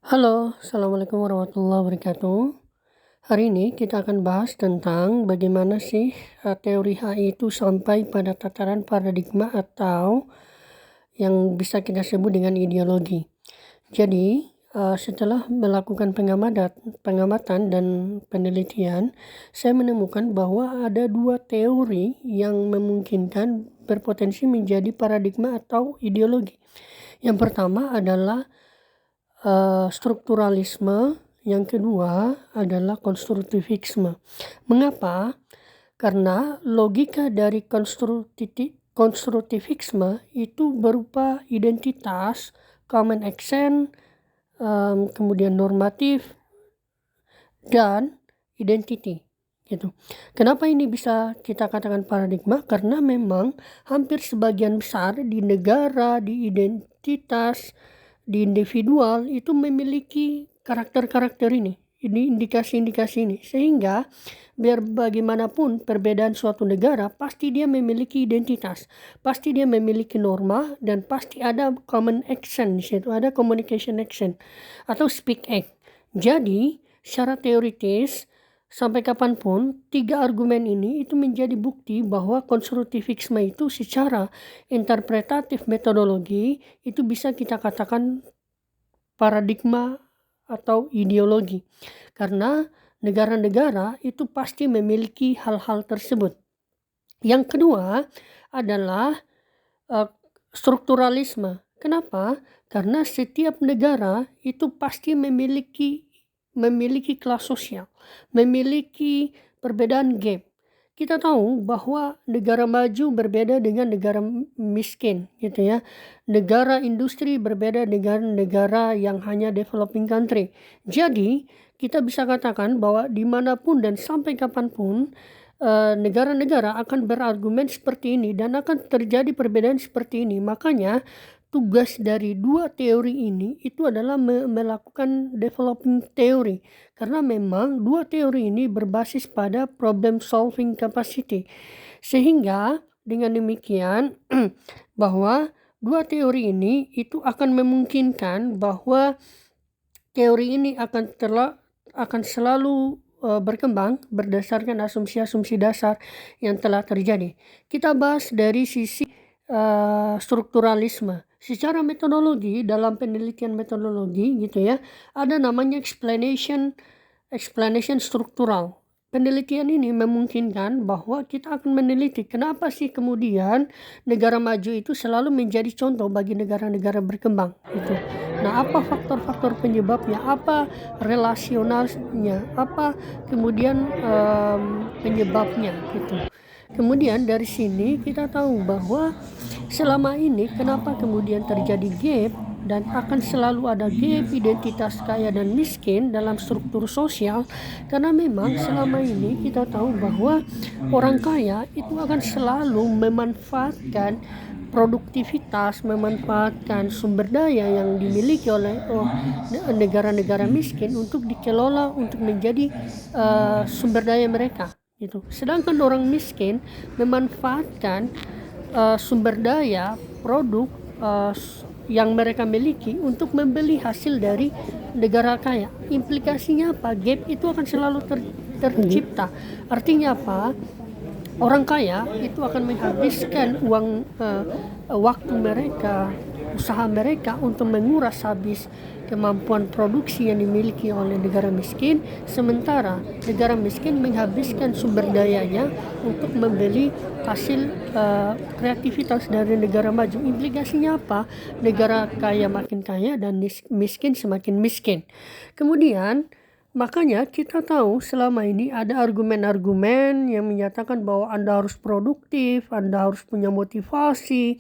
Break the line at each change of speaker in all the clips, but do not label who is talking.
Halo, Assalamualaikum warahmatullahi wabarakatuh. Hari ini kita akan bahas tentang bagaimana sih teori HI itu sampai pada tataran paradigma atau yang bisa kita sebut dengan ideologi. Jadi, setelah melakukan pengamatan dan penelitian, saya menemukan bahwa ada dua teori yang memungkinkan berpotensi menjadi paradigma atau ideologi. Yang pertama adalah strukturalisme, yang kedua adalah konstruktivisme. Mengapa? Karena logika dari konstruktivisme itu berupa identitas, common action, kemudian normatif, dan identity. Gitu. Kenapa ini bisa kita katakan paradigma? Karena memang hampir sebagian besar di negara, di identitas, di individual itu memiliki karakter-karakter ini indikasi-indikasi ini, sehingga biar bagaimanapun perbedaan suatu negara pasti dia memiliki identitas, pasti dia memiliki norma, dan pasti ada common action di situ, ada communication action atau speak act. Jadi secara teoritis sampai kapanpun tiga argumen ini itu menjadi bukti bahwa konstruktivisme itu secara interpretatif metodologi itu bisa kita katakan paradigma atau ideologi, karena negara-negara itu pasti memiliki hal-hal tersebut. Yang kedua adalah strukturalisme. Kenapa? Karena setiap negara itu pasti memiliki kelas sosial, memiliki perbedaan gap. Kita tahu bahwa negara maju berbeda dengan negara miskin, gitu ya. Negara industri berbeda dengan negara yang hanya developing country. Jadi kita bisa katakan bahwa dimanapun dan sampai kapanpun negara-negara akan berargumen seperti ini dan akan terjadi perbedaan seperti ini. Makanya tugas dari dua teori ini itu adalah melakukan developing teori, karena memang dua teori ini berbasis pada problem solving capacity, sehingga dengan demikian bahwa dua teori ini itu akan memungkinkan bahwa teori ini akan selalu berkembang berdasarkan asumsi-asumsi dasar yang telah terjadi. Kita bahas dari sisi strukturalisme. Secara metodologi, dalam penelitian metodologi gitu ya, ada namanya explanation struktural. Penelitian ini memungkinkan bahwa kita akan meneliti kenapa sih kemudian negara maju itu selalu menjadi contoh bagi negara-negara berkembang itu. Nah, apa faktor-faktor penyebabnya, apa relasionalnya, apa kemudian penyebabnya gitu. Kemudian dari sini kita tahu bahwa selama ini kenapa kemudian terjadi gap dan akan selalu ada gap identitas kaya dan miskin dalam struktur sosial, karena memang selama ini kita tahu bahwa orang kaya itu akan selalu memanfaatkan produktivitas, memanfaatkan sumber daya yang dimiliki oleh negara-negara miskin untuk dikelola untuk menjadi sumber daya mereka gitu. Sedangkan orang miskin memanfaatkan sumber daya produk yang mereka miliki untuk membeli hasil dari negara kaya. Implikasinya apa? Gap itu akan selalu tercipta. Artinya apa? Orang kaya itu akan menghabiskan waktu mereka, usaha mereka untuk menguras habis kemampuan produksi yang dimiliki oleh negara miskin, sementara negara miskin menghabiskan sumber dayanya untuk membeli hasil kreativitas dari negara maju. Implikasinya apa? Negara kaya makin kaya dan miskin semakin miskin. Kemudian makanya kita tahu selama ini ada argumen-argumen yang menyatakan bahwa Anda harus produktif, Anda harus punya motivasi,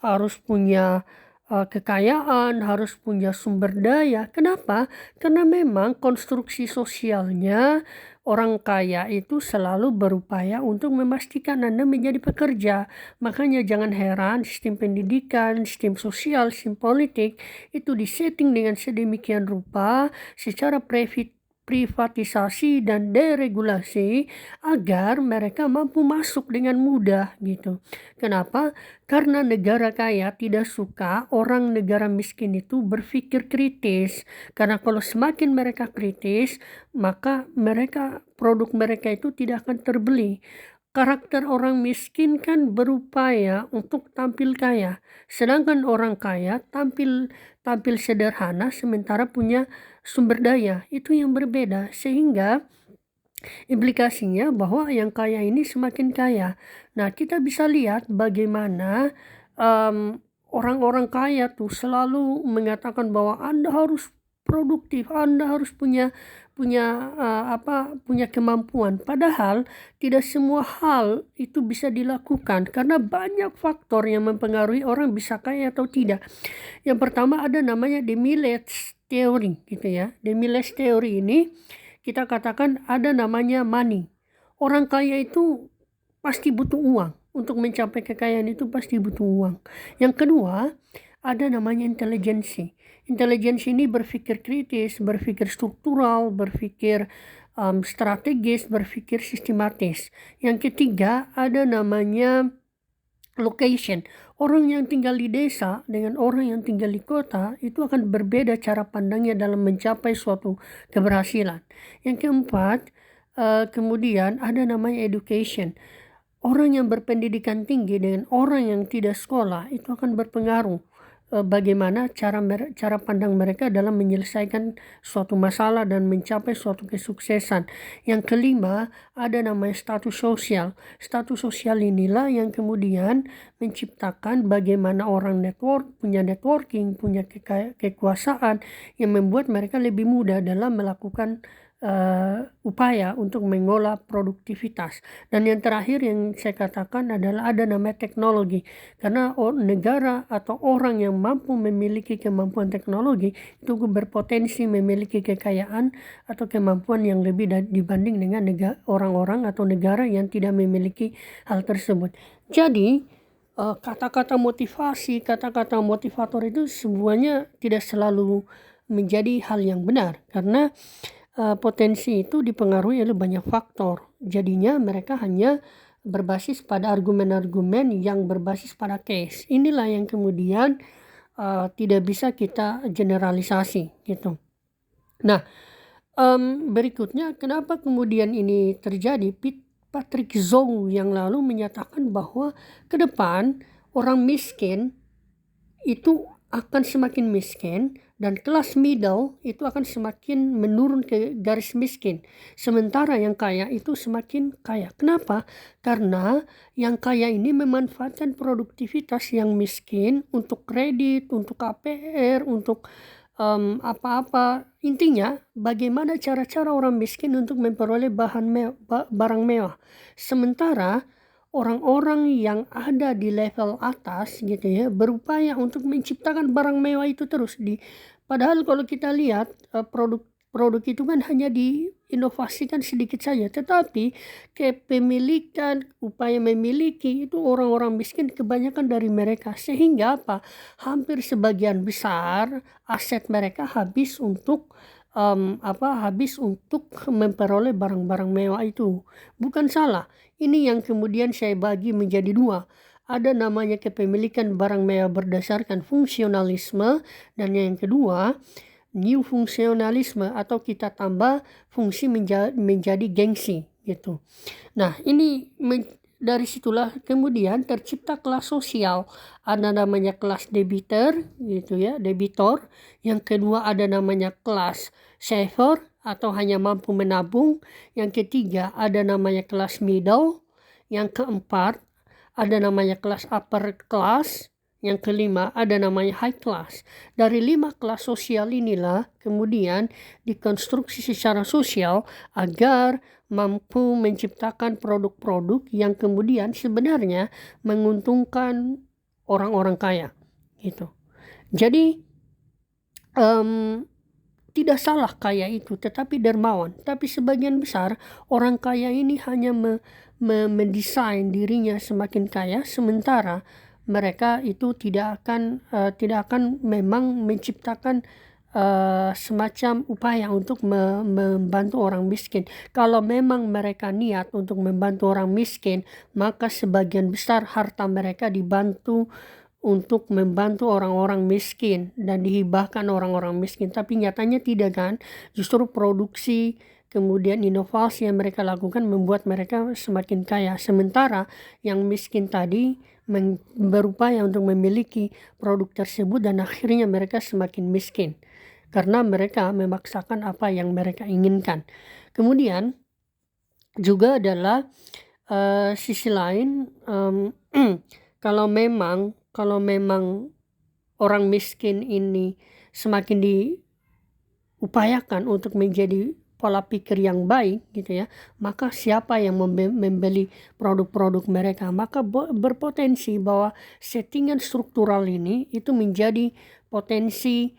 harus punya kekayaan, harus punya sumber daya. Kenapa? Karena memang konstruksi sosialnya orang kaya itu selalu berupaya untuk memastikan Anda menjadi pekerja. Makanya jangan heran sistem pendidikan, sistem sosial, sistem politik itu disetting dengan sedemikian rupa secara privatisasi dan deregulasi agar mereka mampu masuk dengan mudah gitu. Kenapa? Karena negara kaya tidak suka orang negara miskin itu berpikir kritis. Karena kalau semakin mereka kritis, maka produk mereka itu tidak akan terbeli. Karakter orang miskin kan berupaya untuk tampil kaya, sedangkan orang kaya tampil tampil sederhana sementara punya sumber daya. Itu yang berbeda, sehingga implikasinya bahwa yang kaya ini semakin kaya. Nah, kita bisa lihat bagaimana orang-orang kaya tuh selalu mengatakan bahwa Anda harus produktif, Anda harus punya punya punya kemampuan. Padahal tidak semua hal itu bisa dilakukan karena banyak faktor yang mempengaruhi orang bisa kaya atau tidak. Yang pertama ada namanya Demiles Theory gitu ya. Demiles Theory ini kita katakan ada namanya money. Orang kaya itu pasti butuh uang. Untuk mencapai kekayaan itu pasti butuh uang. Yang kedua, ada namanya intelijensi. Intelijensi ini berpikir kritis, berpikir struktural, berpikir strategis, berpikir sistematis. Yang ketiga, ada namanya location. Orang yang tinggal di desa dengan orang yang tinggal di kota itu akan berbeda cara pandangnya dalam mencapai suatu keberhasilan. Yang keempat, kemudian ada namanya education. Orang yang berpendidikan tinggi dengan orang yang tidak sekolah itu akan berpengaruh bagaimana cara pandang mereka dalam menyelesaikan suatu masalah dan mencapai suatu kesuksesan. Yang kelima, ada namanya status sosial. Status sosial inilah yang kemudian menciptakan bagaimana orang punya networking, punya kekuasaan yang membuat mereka lebih mudah dalam melakukan upaya untuk mengolah produktivitas. Dan yang terakhir yang saya katakan adalah ada namanya teknologi, karena negara atau orang yang mampu memiliki kemampuan teknologi itu berpotensi memiliki kekayaan atau kemampuan yang lebih dibanding dengan orang-orang atau negara yang tidak memiliki hal tersebut. Jadi kata-kata motivasi, kata-kata motivator itu semuanya tidak selalu menjadi hal yang benar, karena potensi itu dipengaruhi oleh banyak faktor. Jadinya mereka hanya berbasis pada argumen-argumen yang berbasis pada case. Inilah yang kemudian tidak bisa kita generalisasi gitu. Nah, berikutnya kenapa kemudian ini terjadi? Patrick Zhou yang lalu menyatakan bahwa ke depan orang miskin itu akan semakin miskin dan kelas middle itu akan semakin menurun ke garis miskin. Sementara yang kaya itu semakin kaya. Kenapa? Karena yang kaya ini memanfaatkan produktivitas yang miskin untuk kredit, untuk KPR, untuk apa-apa. Intinya bagaimana cara-cara orang miskin untuk memperoleh barang mewah. Sementara orang-orang yang ada di level atas gitu ya berupaya untuk menciptakan barang mewah itu terus padahal kalau kita lihat produk itu kan hanya diinovasikan sedikit saja, tetapi kepemilikan, upaya memiliki itu orang-orang miskin kebanyakan dari mereka, sehingga hampir sebagian besar aset mereka habis untuk memperoleh barang-barang mewah itu. Bukan salah. Ini yang kemudian saya bagi menjadi dua. Ada namanya kepemilikan barang mewah berdasarkan fungsionalisme, dan yang kedua new fungsionalisme atau kita tambah fungsi menjadi gengsi gitu. Nah, ini dari situlah kemudian tercipta kelas sosial. Ada namanya kelas debitor gitu ya, debitor. Yang kedua ada namanya kelas saver atau hanya mampu menabung. Yang ketiga ada namanya kelas middle. Yang keempat ada namanya kelas upper class. Yang kelima ada namanya high class. Dari 5 kelas sosial inilah kemudian dikonstruksi secara sosial agar mampu menciptakan produk-produk yang kemudian sebenarnya menguntungkan orang-orang kaya gitu. Jadi tidak salah kaya itu, tetapi dermawan. Tapi sebagian besar orang kaya ini hanya mendesain dirinya semakin kaya, sementara mereka itu tidak akan memang menciptakan semacam upaya untuk membantu orang miskin. Kalau memang mereka niat untuk membantu orang miskin, maka sebagian besar harta mereka dibantu untuk membantu orang-orang miskin dan dihibahkan orang-orang miskin. Tapi nyatanya tidak kan, justru produksi kemudian inovasi yang mereka lakukan membuat mereka semakin kaya. Sementara yang miskin tadi berupaya untuk memiliki produk tersebut dan akhirnya mereka semakin miskin karena mereka memaksakan apa yang mereka inginkan. Kemudian juga adalah sisi lain, kalau memang orang miskin ini semakin diupayakan untuk menjadi pola pikir yang baik gitu ya, maka siapa yang membeli produk-produk mereka, maka berpotensi bahwa settingan struktural ini itu menjadi potensi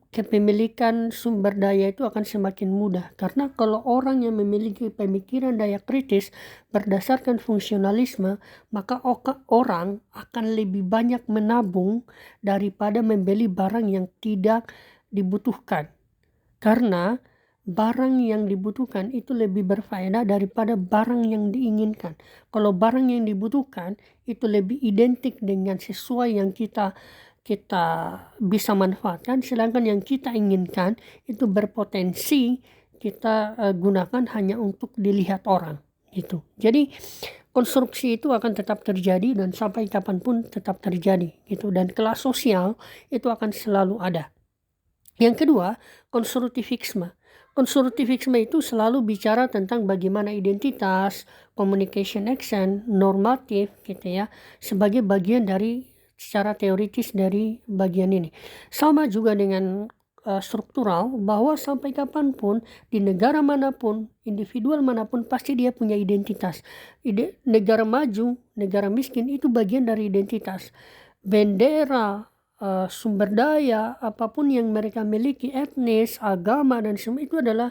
kepemilikan sumber daya itu akan semakin mudah. Karena kalau orang yang memiliki pemikiran daya kritis berdasarkan fungsionalisme, maka orang akan lebih banyak menabung daripada membeli barang yang tidak dibutuhkan. Karena barang yang dibutuhkan itu lebih berfaedah daripada barang yang diinginkan. Kalau barang yang dibutuhkan itu lebih identik dengan sesuai yang kita bisa manfaatkan, sedangkan yang kita inginkan itu berpotensi kita gunakan hanya untuk dilihat orang gitu. Jadi konstruksi itu akan tetap terjadi dan sampai kapanpun tetap terjadi gitu, dan kelas sosial itu akan selalu ada. Yang kedua, konstruktivisme. Konstruktivisme itu selalu bicara tentang bagaimana identitas, communication action, normatif gitu ya, sebagai bagian dari secara teoritis dari bagian ini. Sama juga dengan struktural, bahwa sampai kapanpun di negara manapun, individual manapun pasti dia punya identitas. Negara maju, negara miskin itu bagian dari identitas. Bendera, sumber daya, apapun yang mereka miliki, etnis, agama dan semua itu adalah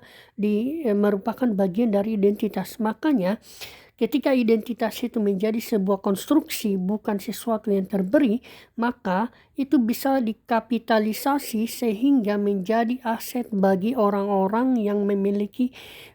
merupakan bagian dari identitas. Makanya ketika identitas itu menjadi sebuah konstruksi, bukan sesuatu yang terberi, maka itu bisa dikapitalisasi sehingga menjadi aset bagi orang-orang yang memiliki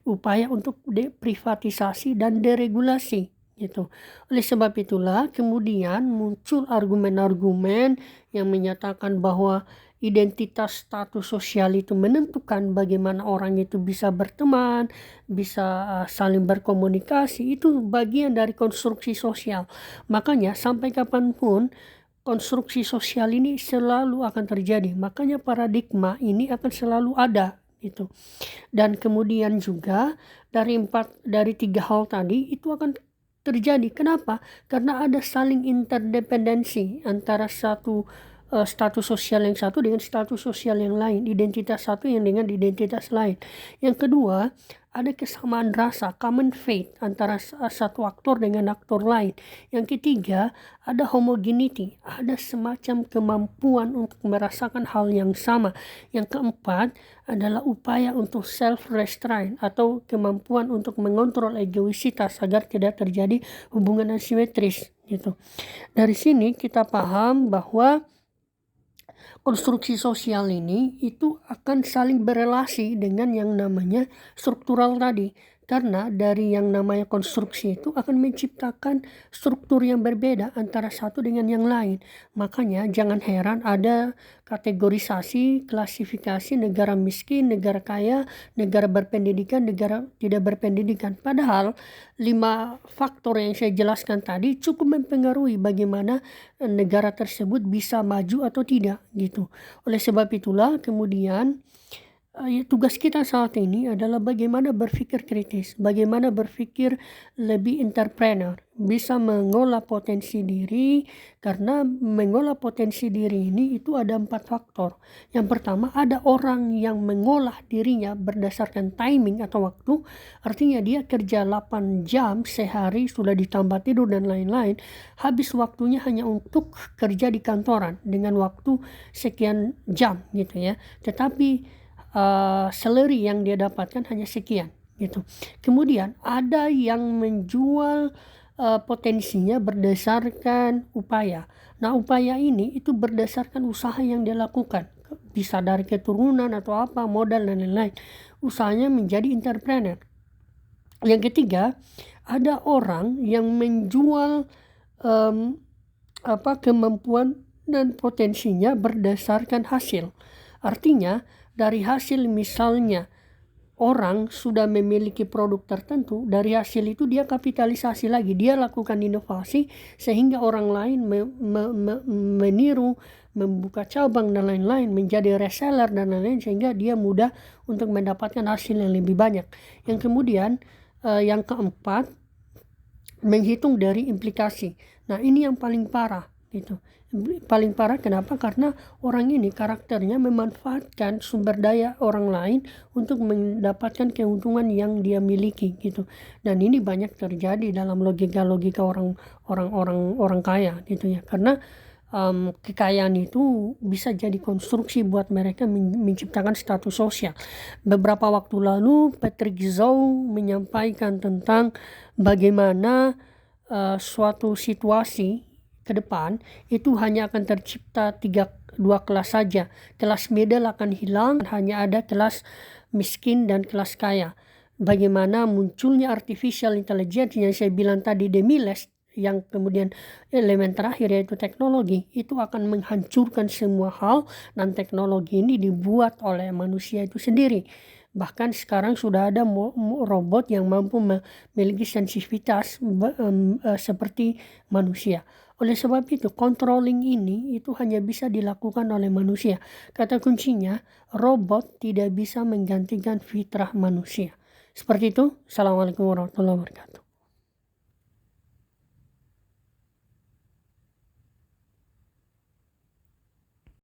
upaya untuk deprivatisasi dan deregulasi gitu. Oleh sebab itulah kemudian muncul argumen-argumen yang menyatakan bahwa identitas status sosial itu menentukan bagaimana orang itu bisa berteman, bisa saling berkomunikasi. Itu bagian dari konstruksi sosial. Makanya sampai kapanpun konstruksi sosial ini selalu akan terjadi. Makanya paradigma ini akan selalu ada gitu. Dan kemudian juga dari tiga hal tadi itu akan terjadi. Kenapa? Karena ada saling interdependensi antara satu status sosial yang satu dengan status sosial yang lain, identitas satu yang dengan identitas lain. Yang kedua, ada kesamaan rasa, common fate antara satu aktor dengan aktor lain. Yang ketiga, ada homogeneity, ada semacam kemampuan untuk merasakan hal yang sama. Yang keempat adalah upaya untuk self-restraint atau kemampuan untuk mengontrol egoisitas agar tidak terjadi hubungan asimetris gitu. Dari sini kita paham bahwa konstruksi sosial ini itu akan saling berelasi dengan yang namanya struktural tadi. Karena dari yang namanya konstruksi itu akan menciptakan struktur yang berbeda antara satu dengan yang lain. Makanya jangan heran ada kategorisasi, klasifikasi negara miskin, negara kaya, negara berpendidikan, negara tidak berpendidikan. Padahal 5 faktor yang saya jelaskan tadi cukup mempengaruhi bagaimana negara tersebut bisa maju atau tidak gitu. Oleh sebab itulah kemudian tugas kita saat ini adalah bagaimana berpikir kritis, bagaimana berpikir lebih entrepreneur, bisa mengolah potensi diri. Karena mengolah potensi diri ini itu ada 4 faktor. Yang pertama, ada orang yang mengolah dirinya berdasarkan timing atau waktu, artinya dia kerja 8 jam sehari sudah ditambah tidur dan lain-lain, habis waktunya hanya untuk kerja di kantoran dengan waktu sekian jam gitu ya, tetapi salary yang dia dapatkan hanya sekian gitu. Kemudian ada yang menjual potensinya berdasarkan upaya. Nah, upaya ini itu berdasarkan usaha yang dia lakukan. bisa dari keturunan atau apa, modal dan lain-lain. Usahanya menjadi entrepreneur. Yang ketiga, ada orang yang menjual kemampuan dan potensinya berdasarkan hasil. Artinya dari hasil, misalnya orang sudah memiliki produk tertentu, dari hasil itu dia kapitalisasi lagi, dia lakukan inovasi sehingga orang lain meniru, membuka cabang dan lain-lain, menjadi reseller dan lain-lain, sehingga dia mudah untuk mendapatkan hasil yang lebih banyak. Yang kemudian yang keempat, menghitung dari implikasi. Nah, ini yang paling parah gitu. Paling parah kenapa? Karena orang ini karakternya memanfaatkan sumber daya orang lain untuk mendapatkan keuntungan yang dia miliki gitu. Dan ini banyak terjadi dalam logika-logika orang kaya gitu ya. Karena kekayaan itu bisa jadi konstruksi buat mereka menciptakan status sosial. Beberapa waktu lalu Patrick Zhou menyampaikan tentang bagaimana suatu situasi ke depan itu hanya akan tercipta dua kelas saja. Kelas middle akan hilang, hanya ada kelas miskin dan kelas kaya. Bagaimana munculnya artificial intelligence yang saya bilang tadi, Demiles, yang kemudian elemen terakhir yaitu teknologi, itu akan menghancurkan semua hal, dan teknologi ini dibuat oleh manusia itu sendiri. Bahkan sekarang sudah ada robot yang mampu memiliki sensitivitas seperti manusia. Oleh sebab itu, controlling ini itu hanya bisa dilakukan oleh manusia. Kata kuncinya, robot tidak bisa menggantikan fitrah manusia. Seperti itu. Assalamualaikum warahmatullahi wabarakatuh.